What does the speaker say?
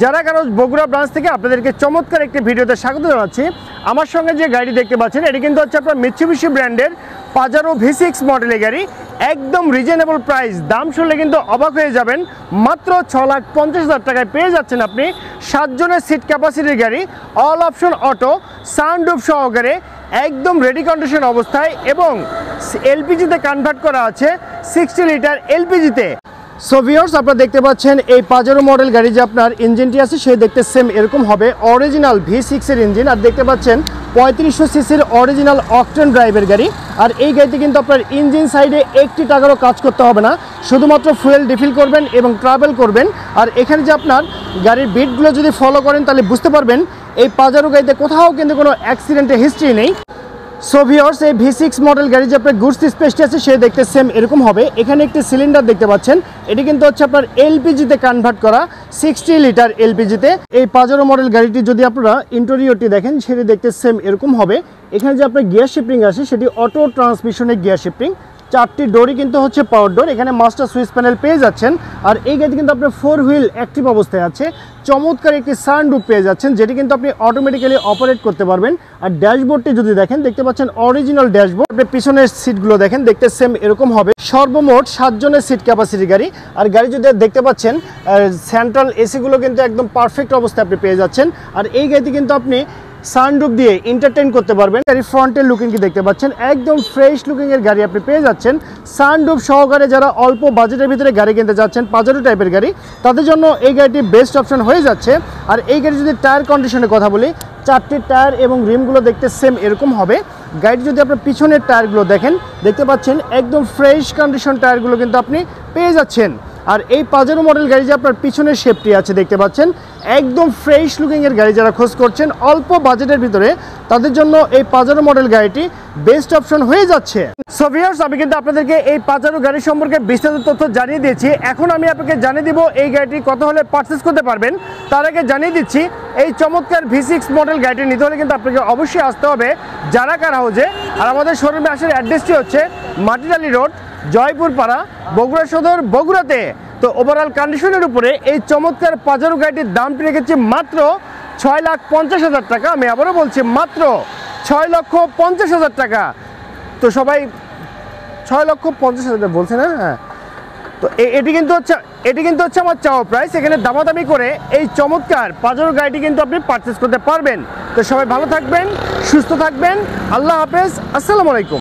যারা গারজ বগুড়া ব্রাঞ্চ থেকে আপনাদেরকে চমৎকার একটি ভিডিওতে স্বাগত জানাচ্ছি। আমার সঙ্গে যে গাড়ি দেখতে পাচ্ছেন এটি কিন্তু হচ্ছে আপনার মিৎসুবিশি ব্র্যান্ডের পাজারো V6 মডেলের গাড়ি। একদম রিজনেবল প্রাইস, দাম শুনলে কিন্তু অবাক হয়ে যাবেন। মাত্র 6,50,000 টাকায় পেয়ে যাচ্ছেন আপনি 7 জনের সিট ক্যাপাসিটির গাড়ি, অল অপশন অটো, সানরুফ সহকারে, একদম রেডি কন্ডিশন অবস্থায় এবং এলপিজিতে কনভার্ট করা আছে 60 লিটার এলপিজিতে। সো ভিউয়ার্স, আপনারা দেখতে পাচ্ছেন এই পাজারো মডেল গাড়ি যে আপনার ইঞ্জিনটি আছে সে দেখতে সেম এরকম হবে, অরিজিনাল V6 এর ইঞ্জিন। আর দেখতে পাচ্ছেন 3500 সিসির অরিজিনাল অকটেন ড্রাইভের গাড়ি। আর এই গাড়িতে কিন্তু আপনার ইঞ্জিন সাইডে 1 টাকারও কাজ করতে হবে না, শুধুমাত্র ফুয়েল রিফিল করবেন এবং ট্রাভেল করবেন। আর এখানে যে আপনার গাড়ির বিটগুলো যদি ফলো করেন তাহলে বুঝতে পারবেন এই পাজারো গাড়িতে কোথাও কিন্তু কোনো অ্যাক্সিডেন্টের হিস্ট্রি নেই। সো ভিউয়ার্স, এই V6 মডেল গাড়ি যে আপনার গুডস স্পেসটি আছে সে দেখতে সেম এরকম হবে। এখানে একটি সিলিন্ডার দেখতে পাচ্ছেন, এটি কিন্তু হচ্ছে আপনার এলপিজিতে কনভার্ট করা 60 লিটার এলপিজিতে। এই পাজারো মডেল গাড়িটি যদি আপনারা ইন্টেরিয়রটি দেখেন সেটি দেখতে সেম এরকম হবে। এখানে যে আপনার গিয়ার শিফটিং আছে সেটি অটো ট্রান্সমিশনের গিয়ার শিফটিং, 4টি ডোরই কিন্তু হচ্ছে পাওয়ার ডোর। এখানে মাস্টার সুইচ প্যানেল পেয়ে যাচ্ছেন। আর এই গাড়িটি কিন্তু আপনার 4 হুইল অ্যাক্টিভ অবস্থায় আছে। চমৎকার একটি সানরুফ পেয়ে যাচ্ছেন যেটি কিন্তু আপনি অটোমেটিক্যালি অপারেট করতে পারবেন। আর ড্যাশবোর্ডটি যদি দেখেন দেখতে পাচ্ছেন অরিজিনাল ড্যাশবোর্ড। আপনি পিছনের সিটগুলো দেখেন দেখতে সেম এরকম হবে। সর্বমোট 7 জনের সিট ক্যাপাসিটি গাড়ি। আর গাড়ি যদি দেখতে পাচ্ছেন সেন্ট্রাল এসিগুলো কিন্তু একদম পারফেক্ট অবস্থায় আপনি পেয়ে যাচ্ছেন। আর এই গাড়িটি কিন্তু আপনি সানরুফ দিয়ে এন্টারটেইন করতে পারবেন। গাড়ির ফ্রন্টের লুকিং কি দেখতে পাচ্ছেন, একদম ফ্রেশ লুকিং এর গাড়ি আপনি পেয়ে যাচ্ছেন সানরুফ সহকারে। যারা অল্প বাজেটের ভিতরে গাড়ি কিনতে যাচ্ছেন পাজারো টাইপের গাড়ি, তাদের জন্য এই গাড়িটি বেস্ট অপশন হয়ে যাচ্ছে। আর এই গাড়ি যদি টায়ার কন্ডিশনের কথা বলি, 4টি টায়ার এবং রিমগুলো দেখতে সেম এরকম হবে। গাড়ি যদি আপনার পিছনের টায়ারগুলো দেখেন দেখতে পাচ্ছেন একদম ফ্রেশ কন্ডিশন টায়ারগুলো কিন্তু আপনি পেয়ে যাচ্ছেন। আর এই পাজারো মডেল গাড়ি যে আপনার পিছনের শেপটি আছে দেখতে পাচ্ছেন একদম ফ্রেশ লুকিং এর গাড়ি। যারা খোঁজ করছেন অল্প বাজেটের ভিতরে তাদের জন্য এই পাজারো মডেল গাড়িটি বেস্ট অপশন হয়ে যাচ্ছে। সো ভিউয়ার্স, আমি কিন্তু আপনাদেরকে এই পাজারো গাড়ি সম্পর্কে বিস্তারিত তথ্য জানিয়ে দিয়েছি। এখন আমি আপনাকে জানিয়ে দিব এই গাড়িটি কত হলে পারচেস করতে পারবেন। তার আগে জানিয়ে দিচ্ছি এই চমৎকার V6 মডেল গাড়িটি নিতে হলে কিন্তু আপনাকে অবশ্যই আসতে হবে যারা কার হাউজে। আর আমাদের শোরুমে আসার অ্যাড্রেসটি হচ্ছে মাটিডালি রোড, জয়পুর পাড়া, বগুড়া সদর, বগুড়াতে। তো ওভারঅল কন্ডিশনের উপরে এই চমৎকার পাজারো গাড়িটির দামটি রেখেছি মাত্র 6,50,000 টাকা। আমি আবারও বলছি মাত্র 6,50,000 টাকা। তো সবাই 6,50,000 বলছে না? হ্যাঁ, তো এটি কিন্তু হচ্ছে আমার চাওয়া প্রাইস। এখানে দামাদামি করে এই চমৎকার পাজারো গাড়িটি কিন্তু আপনি পারচেস করতে পারবেন। তো সবাই ভালো থাকবেন, সুস্থ থাকবেন, আল্লাহ হাফেজ, আসসালামু আলাইকুম।